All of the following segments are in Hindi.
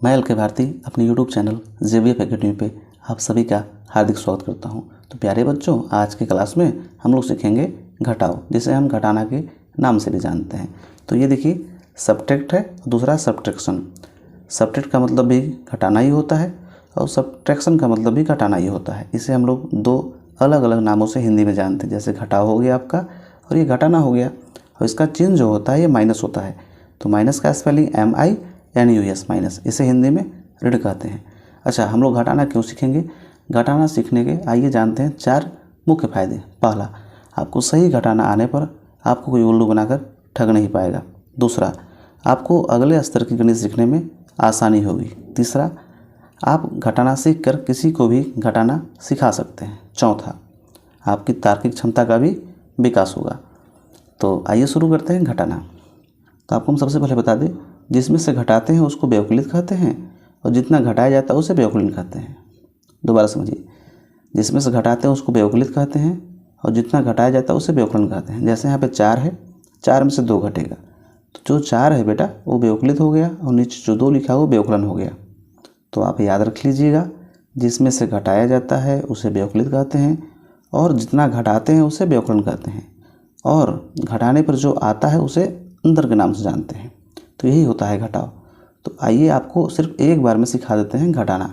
मैं एल के भारती अपने यूट्यूब चैनल जेवीएफ एकेडमी पे आप सभी का हार्दिक स्वागत करता हूं। तो प्यारे बच्चों, आज की क्लास में हम लोग सीखेंगे घटाओ, जिसे हम घटाना के नाम से भी जानते हैं। तो ये देखिए, सब्ट्रैक्ट है, दूसरा सब्ट्रैक्शन। सब्ट्रैक्ट का मतलब भी घटाना ही होता है और सब्ट्रैक्शन का मतलब भी घटाना ही होता है। इसे हम लोग दो अलग अलग नामों से हिंदी में जानते हैं। जैसे घटाओ हो गया आपका और ये घटाना हो गया, और इसका चिन्ह जो होता है ये माइनस होता है। तो माइनस का स्पेलिंग MINUS माइनस, इसे हिंदी में ऋण कहते हैं। अच्छा, हम लोग घटाना क्यों सीखेंगे? घटाना सीखने के आइए जानते हैं 4 मुख्य फायदे। पहला, आपको सही घटाना आने पर आपको कोई उल्लू बनाकर ठग नहीं पाएगा। दूसरा, आपको अगले स्तर की गणित सीखने में आसानी होगी। तीसरा, आप घटाना सीखकर किसी को भी घटाना सिखा सकते हैं। चौथा, आपकी तार्किक क्षमता का भी विकास होगा। तो आइए शुरू करते हैं घटाना। तो आपको हम सबसे पहले बता दें, जिसमें से घटाते हैं उसको व्यवकलित कहते हैं और जितना घटाया जाता है उसे व्यवकलन कहते हैं। दोबारा समझिए, जिसमें से घटाते हैं उसको व्यवकलित कहते हैं और जितना घटाया जाता है उसे व्यवकलन कहते हैं। जैसे यहाँ पे 4 है, 4 में से 2 घटेगा, तो जो 4 है बेटा वो व्यवकलित हो गया और नीचे जो 2 लिखा वो व्यवकलन हो गया। तो आप याद रख लीजिएगा, जिसमें से घटाया जाता है उसे व्यवकलित कहते हैं और जितना घटाते हैं उसे व्यवकलन कहते हैं, और घटाने पर जो आता है उसे अंतर के नाम से जानते हैं। तो यही होता है घटाओ। तो आइए आपको सिर्फ एक बार में सिखा देते हैं घटाना।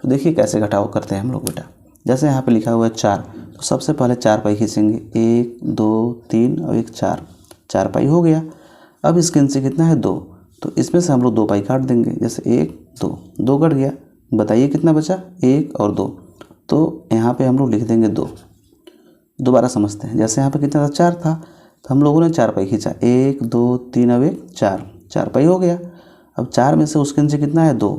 तो देखिए कैसे घटाओ करते हैं हम लोग बेटा। जैसे यहाँ पे लिखा हुआ है 4, तो सबसे पहले 4 पाई खींचेंगे, 1 2 3 और 1 4, 4 पाई हो गया। अब इसके नीचे कितना है 2, तो इसमें से हम लोग 2 पाई काट देंगे। जैसे 1 2, 2 कट गया, बताइए कितना बचा? 1 और 2, तो यहाँ पे हम लोग लिख देंगे 2। दोबारा समझते हैं, जैसे यहाँ पे कितना था? 4 था, तो हम लोगों ने 4 पाई खींचा, 1 2 3 अब 1 4, 4 पाई हो गया। अब 4 में से उसके नीचे कितना है 2,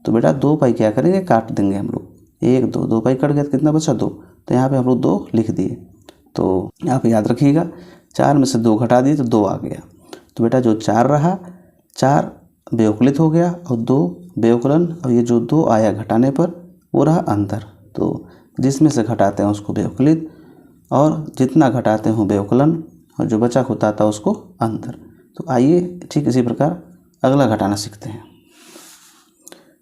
तो बेटा 2 पाई क्या करेंगे? काट देंगे हम लोग। 1 2, 2 पाई कट गया तो कितना बचा? 2। तो यहाँ पे हम लोग 2 लिख दिए। तो यहाँ पे याद रखिएगा, 4 में से 2 घटा दिए तो 2 आ गया। तो बेटा जो 4 रहा, 4 व्यवकलित हो गया और 2 व्यवकलन, और ये जो 2 आया घटाने पर वो रहा अंतर। तो जिसमें से घटाते हैं उसको व्यवकलित और जितना घटाते हैं व्यवकलन, और जो बचा होता था उसको अंतर। तो आइए ठीक इसी प्रकार अगला घटाना सीखते हैं।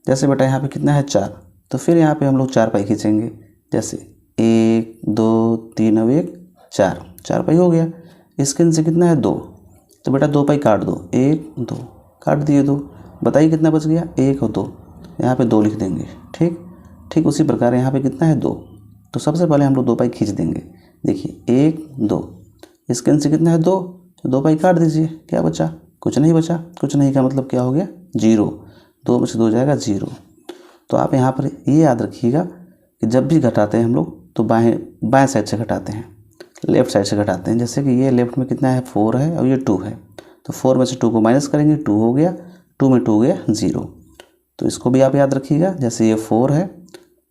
जैसे बेटा यहाँ पे कितना है 4, तो फिर यहाँ पे हम लोग 4 पाई खींचेंगे। जैसे 1 2 3 और 1 4, 4 पाई हो गया। इसके नीचे कितना है 2, तो बेटा 2 पाई काट दो, 1 2 काट दिए 2, बताइए कितना बच गया? 1 और 2, यहाँ पे 2 लिख देंगे। ठीक उसी प्रकार यहाँ पे कितना है 2, तो सबसे पहले हम लोग 2 पाई खींच देंगे। देखिए 1 2, इसके नीचे कितना है 2, तो 2 पाई काट दीजिए, क्या बचा? कुछ नहीं बचा। कुछ नहीं का मतलब क्या हो गया? 0। 2 में से 2 जाएगा 0। तो आप यहाँ पर ये याद रखिएगा कि जब भी घटाते हैं हम लोग तो बाएं साइड से घटाते हैं, लेफ़्ट साइड से घटाते हैं। जैसे कि ये लेफ़्ट में कितना है 4 है और ये 2 है, तो 4 में से 2 को माइनस करेंगे, 2 हो गया, 2 में 2 गया 0। तो इसको भी आप याद रखिएगा। जैसे ये 4 है,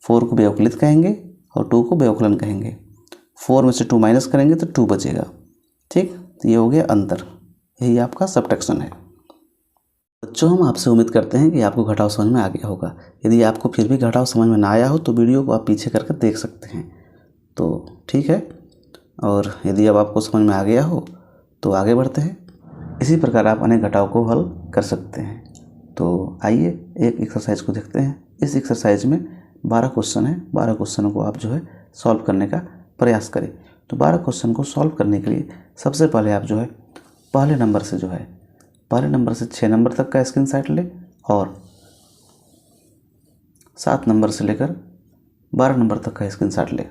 4 को व्यवकलित कहेंगे और 2 को व्यवकलन कहेंगे। 4 में से 2 माइनस करेंगे तो 2 बचेगा। ठीक, तो ये हो गया अंतर। यही आपका सब्ट्रैक्शन है। बच्चों, हम आपसे उम्मीद करते हैं कि आपको घटाव समझ में आ गया होगा। यदि आपको फिर भी घटाव समझ में ना आया हो तो वीडियो को आप पीछे करके देख सकते हैं। तो ठीक है, और यदि अब आपको समझ में आ गया हो तो आगे बढ़ते हैं। इसी प्रकार आप अनेक घटाव को हल कर सकते हैं। तो आइए एक एक्सरसाइज को देखते हैं। इस एक्सरसाइज में 12 क्वेश्चन है। 12 क्वेश्चनों को आप जो है सॉल्व करने का प्रयास करें। तो 12 क्वेश्चन को सॉल्व करने के लिए सबसे पहले आप जो है पहले नंबर से 6 नंबर तक का स्क्रीनशॉट ले और 7 नंबर से लेकर 12 नंबर तक का स्क्रीनशॉट ले।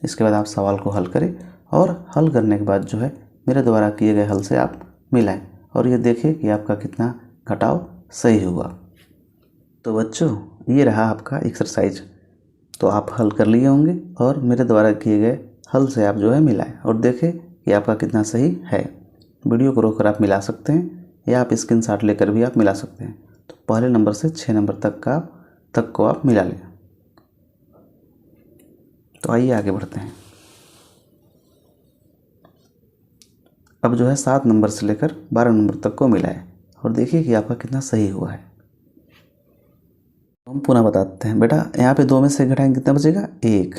इसके बाद आप सवाल को हल करें और हल करने के बाद जो है मेरे द्वारा किए गए हल से आप मिलाएं और ये देखें कि आपका कितना घटाव सही हुआ। तो बच्चों, ये रहा आपका एक्सरसाइज। तो आप हल कर लिए होंगे और मेरे द्वारा किए गए हल से आप जो है मिलाएं और देखें कि आपका कितना सही है। वीडियो को रोककर आप मिला सकते हैं या आप स्क्रीनशॉट लेकर भी आप मिला सकते हैं। तो पहले नंबर से 6 नंबर तक को आप मिला लें। तो आइए आगे बढ़ते हैं। अब जो है 7 नंबर से लेकर 12 नंबर तक को मिलाएं और देखिए कि आपका कितना सही हुआ है। हम पुनः बताते हैं बेटा, यहाँ पे 2 में से घटाएंगे कितना बचेगा? 1।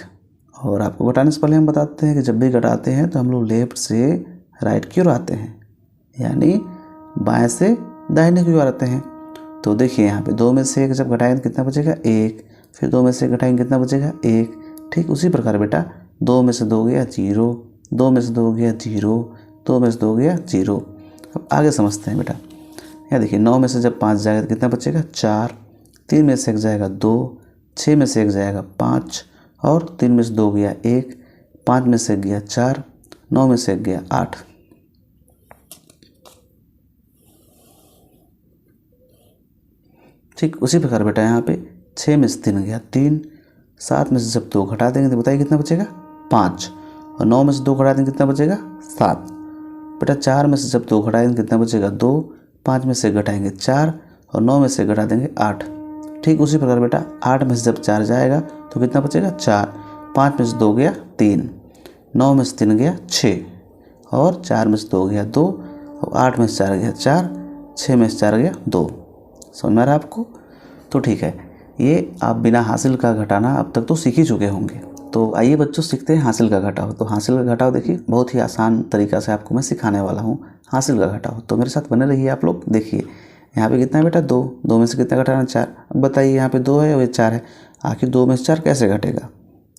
और आपको घटाने से पहले हम बताते हैं कि जब भी घटाते हैं तो हम लोग लेफ्ट से राइट की ओर आते हैं, यानी बाएं से दाहिने की ओर आते हैं। तो देखिए यहाँ पे 2 में से 1 जब घटाएंगे तो कितना बचेगा 1, फिर 2 में से घटाएंगे कितना बचेगा 1। ठीक उसी प्रकार बेटा 2 में से 2 गया 0, 2 में से 2 गया 0, 2 में से 2 गया 0। अब आगे समझते हैं बेटा। यहाँ देखिए 9 में से जब 5 जाएगा तो कितना बचेगा 4, 3 में से 1 जाएगा 2, 6 में से 1 जाएगा 5 और 3 में से 2 गया 1, 5 में से 1 गया 4, 9 में से 1 गया 8। ठीक उसी प्रकार बेटा यहाँ पे 6 में से 3 गया 3, 7 में से जब 2 घटा देंगे तो बताइए कितना बचेगा 5 और 9 में से 2 घटा देंगे कितना बचेगा 7। बेटा 4 में से जब 2 घटाएंगे कितना बचेगा 2, 5 में से घटाएंगे 4 और 9 में से घटा देंगे 8। ठीक उसी प्रकार बेटा 8 में से जब 4 जाएगा तो कितना बचेगा 4, 5 में से 2 गया 3, 9 में से 3 गया 6 और 4 में से 2 गया 2 और 8 में से 4 गया 4, 6 में से 4 गया 2। समझ में आ रहा है आपको? तो ठीक है, ये आप बिना हासिल का घटाना अब तक तो सीख ही चुके होंगे। तो आइए बच्चों सीखते हैं हासिल का घटाव। तो हासिल का घटाव देखिए बहुत ही आसान तरीका से आपको मैं सिखाने वाला हूँ हासिल का घटाव। तो मेरे साथ बने रहिए आप लोग। देखिए यहाँ पे कितना है बेटा 2, 2 में से कितना घटाना 4। अब बताइए यहाँ पे 2 है और ये 4 है, आखिर 2 में से 4 कैसे घटेगा?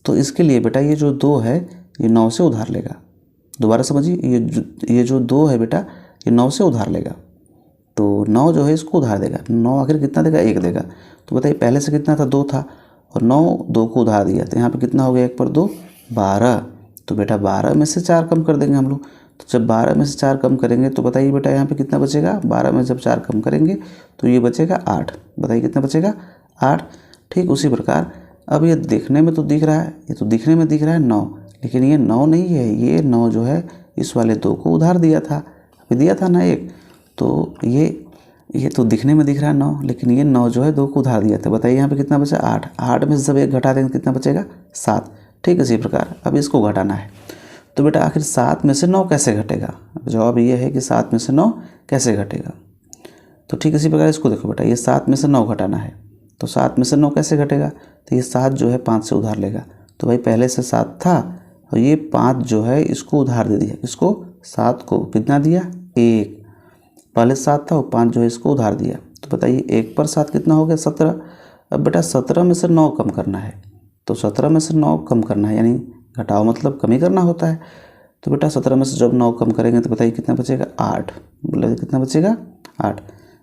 तो इसके लिए बेटा ये जो 2 है ये 9 से उधार लेगा। दोबारा समझिए, ये जो 2 है बेटा ये 9 से उधार लेगा। तो 9 जो है इसको उधार देगा। 9 आखिर कितना देगा 1 देगा। तो बताइए पहले से कितना था 2 था और 9 2 को उधार दिया तो यहाँ पे कितना हो गया 1 पर 2 12। तो बेटा 12 में से 4 कम कर देंगे हम लोग। तो जब 12 में से 4 कम करेंगे तो बताइए बेटा यहाँ पे कितना बचेगा। 12 में जब 4 कम करेंगे तो ये बचेगा 8। बताइए कितना बचेगा 8। ठीक उसी प्रकार अब ये देखने में तो दिख रहा है, ये तो दिखने में दिख रहा है 9, लेकिन ये 9 नहीं है। ये 9 जो है इस वाले 2 को उधार दिया था, अभी दिया था ना 1। तो ये तो दिखने में दिख रहा है 9, लेकिन ये 9 जो है 2 को उधार दिया था। बताइए यहाँ पे कितना बचा 8। 8 में से जब 1 घटा देंगे कितना बचेगा 7। ठीक इसी प्रकार अब इसको घटाना है। तो बेटा आखिर 7 में से 9 कैसे घटेगा? जवाब ये है कि 7 में से 9 कैसे घटेगा। तो ठीक इसी प्रकार इसको देखो बेटा, ये 7 में से 9 घटाना है। तो 7 में से 9 कैसे घटेगा? तो ये 7 जो है 5 से उधार लेगा। तो भाई पहले से 7 था और ये 5 जो है इसको उधार दे दिया। इसको 7 को कितना दिया 1। पहले 7 था और 5 जो है इसको उधार दिया। तो बताइए 1 पर 7 कितना हो गया 17। अब बेटा 17 में से 9 कम करना है। तो 17 में से 9 कम करना है, यानी घटाओ मतलब कमी करना होता है। तो बेटा 17 में से जब 9 कम करेंगे तो बताइए कितना बचेगा 8। बोले कितना बचेगा 8।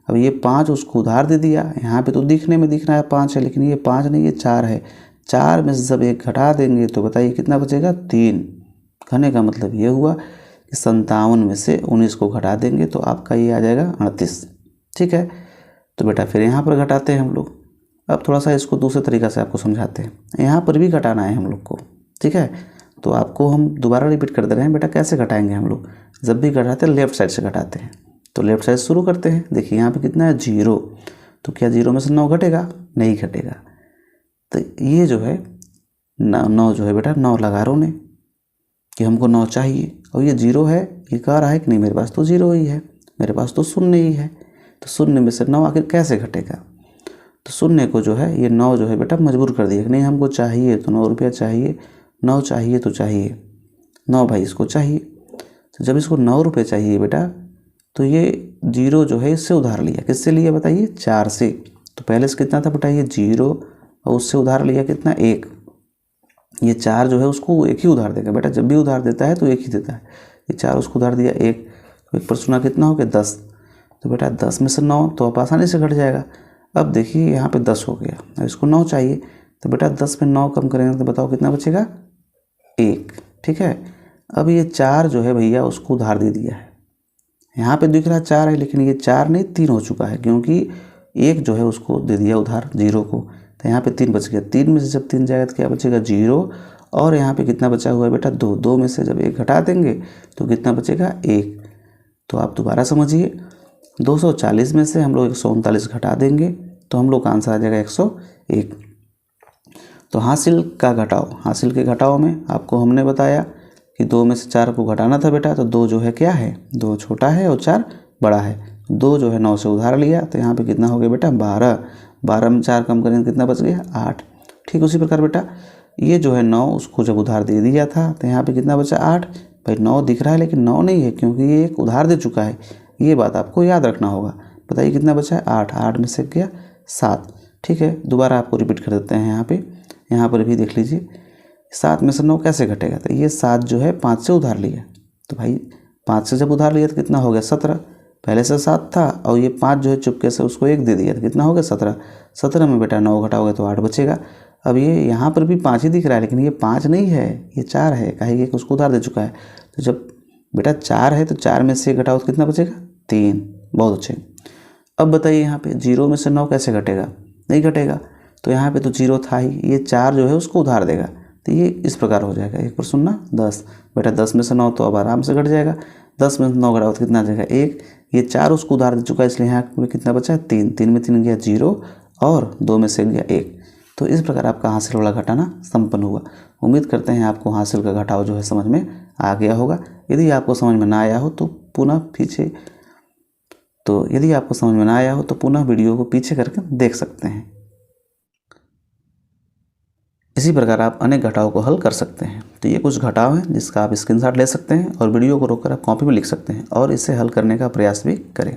अब ये 5 उसको उधार दे दिया। यहाँ पे तो दिखने में दिख रहा है 5 है, लेकिन ये 5 नहीं, ये 4 है। 4 में से जब 1 घटा देंगे तो बताइए कितना बचेगा 3। घने का मतलब ये हुआ कि 57 में से 19 को घटा देंगे तो आपका ये आ जाएगा 38। ठीक है, तो बेटा फिर यहाँ पर घटाते हैं हम लोग। अब थोड़ा सा इसको दूसरे तरीक़ा से आपको समझाते हैं। यहाँ पर भी घटाना है हम लोग को। ठीक है, तो आपको हम दोबारा रिपीट कर दे रहे हैं बेटा कैसे घटाएंगे हम लोग। जब भी घटाते हैं लेफ्ट साइड से घटाते हैं। तो लेफ्ट साइड शुरू करते हैं। देखिए यहाँ पे कितना है 0। तो क्या 0 में से 9 घटेगा? नहीं घटेगा। तो ये जो है 9 जो है बेटा 9 लगा रहा हूँ ने कि हमको 9 चाहिए और ये 0 है। ये कह रहा है कि नहीं मेरे पास तो 0 ही है, मेरे पास तो शून्य ही है। तो शून्य में से 9 आखिर कैसे घटेगा? तो शून्य को जो है ये 9 जो है बेटा मजबूर कर दिया कि नहीं हमको चाहिए तो 9 रुपया चाहिए, 9 चाहिए तो चाहिए 9 भाई इसको चाहिए। तो जब इसको 9 रुपये चाहिए बेटा तो ये 0 जो है इससे उधार लिया। किससे लिया बताइए? 4 से। तो पहले से कितना था बेटा ये 0 और उससे उधार लिया कितना 1। ये 4 जो है उसको 1 ही उधार देगा बेटा। जब भी उधार देता है तो 1 ही देता है। ये 4 उसको उधार दिया 1, तो 1 पर सुना कितना हो गया 10। तो बेटा 10 में से 9 तो आप आसानी से घट जाएगा। अब देखिए यहाँ पे 10 हो गया, अब इसको 9 चाहिए। तो बेटा 10 में 9 कम करेंगे तो बताओ कितना बचेगा 1। ठीक है, अब ये 4 जो है भैया उसको उधार दे दिया है। यहाँ पे दिख रहा 4 है, लेकिन ये 4 नहीं 3 हो चुका है, क्योंकि 1 जो है उसको दे दिया उधार 0 को। तो यहाँ पे 3 बच गया। 3 में से जब 3 जाएगा तो क्या बचेगा 0। और यहाँ पे कितना बचा हुआ है बेटा 2। 2 में से जब 1 घटा देंगे तो कितना बचेगा 1। तो आप दोबारा समझिए, 240 में से हम लोग 139 घटा देंगे तो हम लोग का आंसर आ जाएगा 101। तो हासिल का घटाव, हासिल के घटाव में आपको हमने बताया कि 2 में से 4 को घटाना था बेटा। तो 2 जो है क्या है 2 छोटा है और 4 बड़ा है। 2 जो है 9 से उधार लिया तो यहाँ पे कितना हो गया बेटा 12। 12 में 4 कम करेंगे कितना बच गया 8। ठीक उसी प्रकार बेटा ये जो है 9 उसको जब उधार दे दिया था तो यहाँ पे कितना बचा 8। भाई 9 दिख रहा है लेकिन 9 नहीं है, क्योंकि ये एक उधार दे चुका है। ये बात आपको याद रखना होगा। बताइए कितना बचा है 8, 8 में से गया 7। ठीक है, दोबारा आपको रिपीट कर देते हैं यहाँ पर भी देख लीजिए 7 में से 9 कैसे घटेगा। तो ये 7 जो है 5 से उधार लिया, तो भाई 5 से जब उधार लिया तो कितना हो गया 17। पहले से 7 था और ये 5 जो है चुपके से उसको 1 दे दिया तो कितना हो गया 17। 17 में बेटा 9 घटाओगे तो 8 बचेगा। अब ये यहाँ पर भी 5 ही दिख रहा है, लेकिन ये 5 नहीं है, ये 4 है, कहेंगे कि उसको उधार दे चुका है। तो जब बेटा 4 है तो 4 में से घटाओ तो कितना बचेगा 3। बहुत अच्छे। अब बताइए यहाँ पे 0 में से 9 कैसे घटेगा, नहीं घटेगा, तो यहाँ पे तो 0 था ही, ये 4 जो है उसको उधार देगा, तो ये इस प्रकार हो जाएगा। एक पर सुनना 10, बेटा 10 में से 9 तो अब आराम से घट जाएगा। 10 में से 9 घटाओ तो कितना आ जाएगा 1। ये 4 उसको उधार दे चुका है, इसलिए यहाँ पे कितना बचा है 3। 3 में 3 गया 0 और 2 में से गया 1। तो इस प्रकार आपका हासिल वाला घटाना संपन्न हुआ। उम्मीद करते हैं आपको हासिल का घटाव जो है समझ में आ गया होगा। यदि आपको समझ में ना आया हो तो पुनः वीडियो को पीछे करके देख सकते हैं। इसी प्रकार आप अनेक घटाव को हल कर सकते हैं। तो ये कुछ घटाव हैं जिसका आप स्क्रीनशॉट ले सकते हैं और वीडियो को रोककर आप कॉपी में लिख सकते हैं और इसे हल करने का प्रयास भी करें।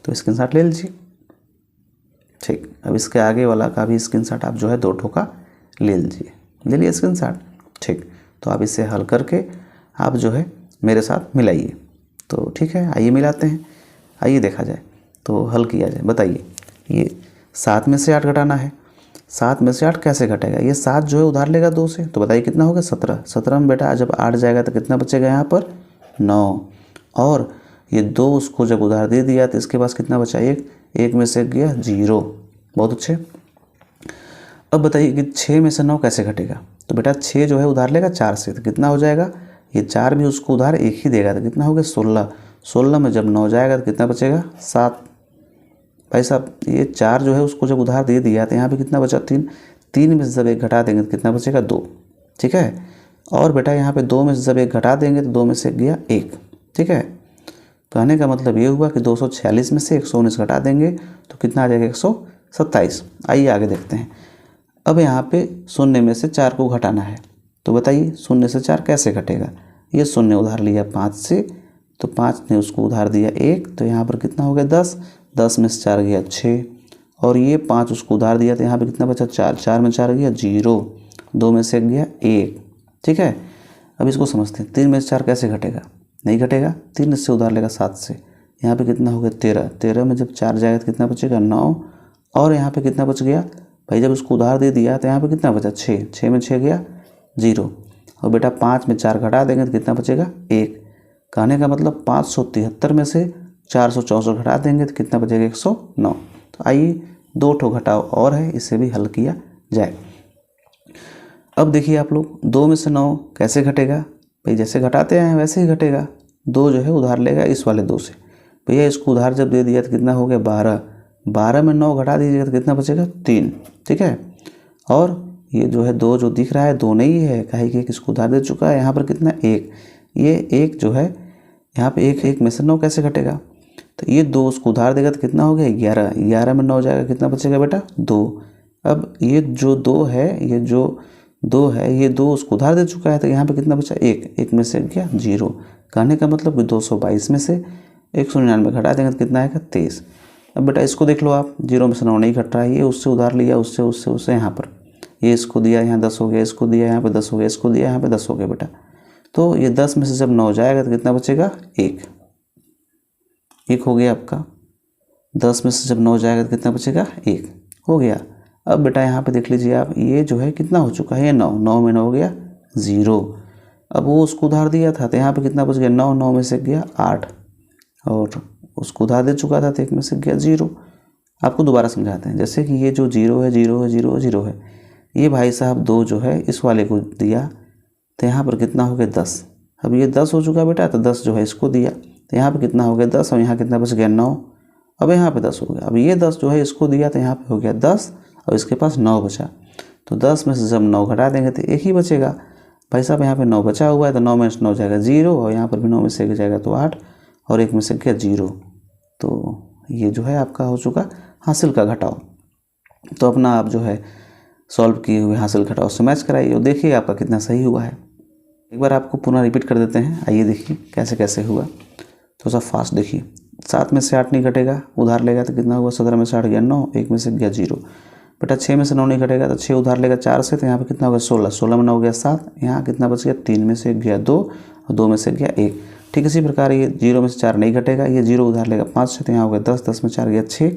तो स्क्रीनशॉट ले लीजिए। ठीक, अब इसके आगे वाला का भी स्क्रीनशॉट आप जो है 2 ठोका ले लीजिए। ले लिए स्क्रीनशॉट। ठीक, तो आप इसे हल करके आप जो है मेरे साथ मिलाइए। तो ठीक है, आइए मिलाते हैं, आइए देखा जाए तो हल किया जाए। बताइए, ये 7 में से 8 घटाना है। 7 में से 8 कैसे घटेगा, ये 7 जो है उधार लेगा 2 से, तो बताइए कितना होगा 17। 17 में बेटा जब 8 जाएगा तो कितना बचेगा यहाँ पर 9, और ये 2 उसको जब उधार दे दिया तो इसके पास कितना बचा 1। 1 में से गया 0। बहुत अच्छे। अब बताइए कि 6 में से 9 कैसे घटेगा, तो बेटा 6 जो है उधार लेगा 4 से, तो कितना हो जाएगा, ये 4 भी उसको उधार 1 ही देगा, तो कितना हो गया 16। 16 में जब 9 जाएगा तो कितना बचेगा 7। भाई साहब ये 4 जो है उसको जब उधार दे दिया तो यहाँ पे कितना बचा 3। 3 में से जब 1 घटा देंगे तो कितना बचेगा 2। ठीक है, और बेटा यहाँ पे 2 में से जब 1 घटा देंगे तो 2 में से गया 1। ठीक है, कहने का मतलब ये हुआ कि 246 में से 119 घटा देंगे तो कितना आ जाएगा 127। आइए आगे देखते हैं। अब यहाँ पे 0 में से 4 को घटाना है, तो बताइए 0 से 4 कैसे घटेगा। ये 0 उधार लिया 5 से, तो 5 ने उसको उधार दिया 1, तो यहाँ पर कितना हो गया 10। 10 में से 4 गया 6, और ये 5 उसको उधार दिया तो यहाँ पे कितना बचा 4। 4 में 4 गया 0, 2 में से गया 1। ठीक है, अब इसको समझते हैं। 3 में से 4 कैसे घटेगा, नहीं घटेगा। 3 से उधार लेगा 7 से, यहाँ पे कितना हो गया 13। 13 में जब 4 जाएगा तो कितना बचेगा 9, और यहाँ पे कितना बच गया भाई, जब उसको उधार दे दिया तो यहाँ पे कितना बचा 6। 6 में 6 गया 0, और बेटा 5 में 4 घटा देंगे तो कितना बचेगा 1। कहने का मतलब 573 में से 464 घटा देंगे तो कितना बचेगा 109। तो आइए 2 ठो घटाव और है, इसे भी हल किया जाए। अब देखिए आप लोग 2 में से 9 कैसे घटेगा, भाई जैसे घटाते हैं वैसे ही घटेगा। 2 जो है उधार लेगा इस वाले 2 से, भैया इसको उधार जब दे दिया तो कितना हो गया 12। 12 में 9 घटा दीजिएगा तो कितना बचेगा 3। ठीक है, और ये जो है 2 जो दिख रहा है 2 नहीं है, काहे कि इसको उधार दे चुका है। यहाँ पर कितना 1, ये 1 जो है यहाँ पे 1 में से 9 कैसे घटेगा, तो ये 2 उसको उधार देगा तो कितना हो गया 11। 11 में 9 जाएगा कितना बचेगा बेटा 2। अब ये जो 2 है, ये 2 उसको उधार दे चुका है, तो यहाँ पे कितना बचा 1। 1 में से गया 0। कहने का मतलब कि 222 में से 199 घटा देंगे तो कितना आएगा 23। अब बेटा इसको देख लो आप, 0 में से 9 नहीं घट रहा है, ये उससे उधार लिया, उससे यहाँ पर ये इसको दिया, यहाँ 10 हो गया, इसको दिया यहाँ पे 10 हो गया, इसको दिया यहाँ पे 10 हो गया बेटा। तो ये 10 में से जब 9 जाएगा तो कितना बचेगा 1 हो गया आपका। 10 में से जब 9 जाएगा तो कितना बचेगा 1 हो गया। अब बेटा यहाँ पे देख लीजिए आप, ये जो है कितना हो चुका है, ये 9 में 9 हो गया 0। अब वो उसको उधार दिया था तो यहाँ पे कितना बच गया 9। 9 में से गया 8, और उसको उधार दे चुका था तो 1 में से गया 0। आपको दोबारा समझाते हैं। जैसे कि ये जो 0 है 0 है 0 है 0 है, ये भाई साहब 2 जो है इस वाले को दिया तो यहाँ पर कितना हो गया 10। अब ये 10 हो चुका बेटा, तो 10 जो है इसको दिया तो यहाँ पे कितना हो गया 10, और यहाँ कितना बच गया 9। अब यहाँ पे 10 हो गया। अब ये 10 जो है इसको दिया तो यहाँ पे हो गया 10, और इसके पास 9 बचा। तो 10 में से जब 9 घटा देंगे तो 1 ही बचेगा। भाई साहब यहाँ पे 9 बचा हुआ है, तो 9 में से 9 जाएगा 0, और यहाँ पर भी 9 में से 1 जाएगा तो 8, और 1 में से गया 0। तो ये जो है आपका हो चुका हासिल का घटाव। तो अपना आप जो है सॉल्व किए हुए हासिल घटाव से मैच कराइए और देखिए आपका कितना सही हुआ है। एक बार आपको पुनः रिपीट कर देते हैं, आइए देखिए कैसे कैसे हुआ। थोड़ा सा फास्ट देखिए। 7 में से 8 नहीं घटेगा, उधार लेगा तो कितना हुआ, 17 में से 8 गया 9, 1 में से गया 0। बेटा 6 में से 9 नहीं घटेगा तो 6 उधार लेगा 4 से, तो यहाँ पे कितना होगा 16, 16 में 9 गया 7, यहाँ कितना बच गया 3 में से गया 2 और 2 में से गया 1। ठीक इसी प्रकार ये 0 में से 4 नहीं घटेगा, ये 0 उधार लेगा 5 से, तो यहाँ हो गया 10, 10 में 4 गया 6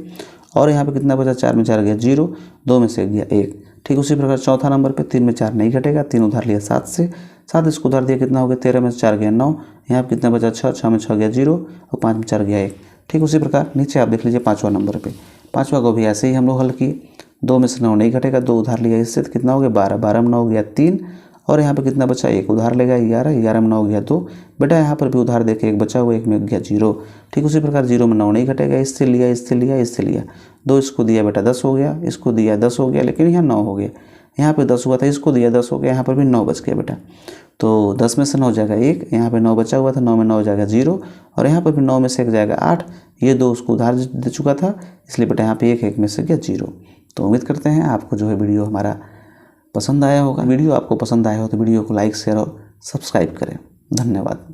और यहाँ पे कितना बचा 4 में 4 गया 0, 2 में से गया 1। ठीक उसी प्रकार चौथा नंबर पे 3 में 4 नहीं घटेगा, 3 उधार लिया 7 से, 7 इसको उधार दिया कितना हो गया 13 में से 4 गया 9, यहाँ पे कितना बचा 6, 6 में 6 गया 0 और 5 में 4 गया 1। ठीक उसी प्रकार नीचे आप देख लीजिए 5वां नंबर पे, 5वां को भी ऐसे ही हम लोग हल किए। 2 में से 9 नहीं घटेगा, 2 उधार लिया इससे, तो कितना हो गया 12, 12 में 9 गया 3 और यहाँ पे कितना बचा 1 उधार लेगा 11, 11 में 9 गया 2। बेटा यहाँ पर भी उधार देके 1 बचा हुआ, 1 में गया 0। ठीक उसी प्रकार 0 में 9 नहीं घटेगा, इससे लिया इससे लिया इससे लिया, 2 इसको दिया बेटा 10 हो गया, इसको दिया 10 हो गया, लेकिन यहाँ 9 हो गया, यहाँ पे 10 हुआ था, इसको दिया 10 हो गया, यहाँ पर भी 9 बच गया बेटा। तो 10 में से 9 जाएगा 1, यहाँ पे 9 बचा हुआ था, 9 में 9 जाएगा 0 और यहाँ पर भी 9 में से 1 जाएगा 8, ये 2 उसको उधार दे चुका था, इसलिए बेटा यहाँ पे 1, 1 में से गया 0। तो उम्मीद करते हैं आपको जो है वीडियो हमारा पसंद आया होगा। वीडियो आपको पसंद आया हो तो वीडियो को लाइक शेयर और सब्सक्राइब करें। धन्यवाद।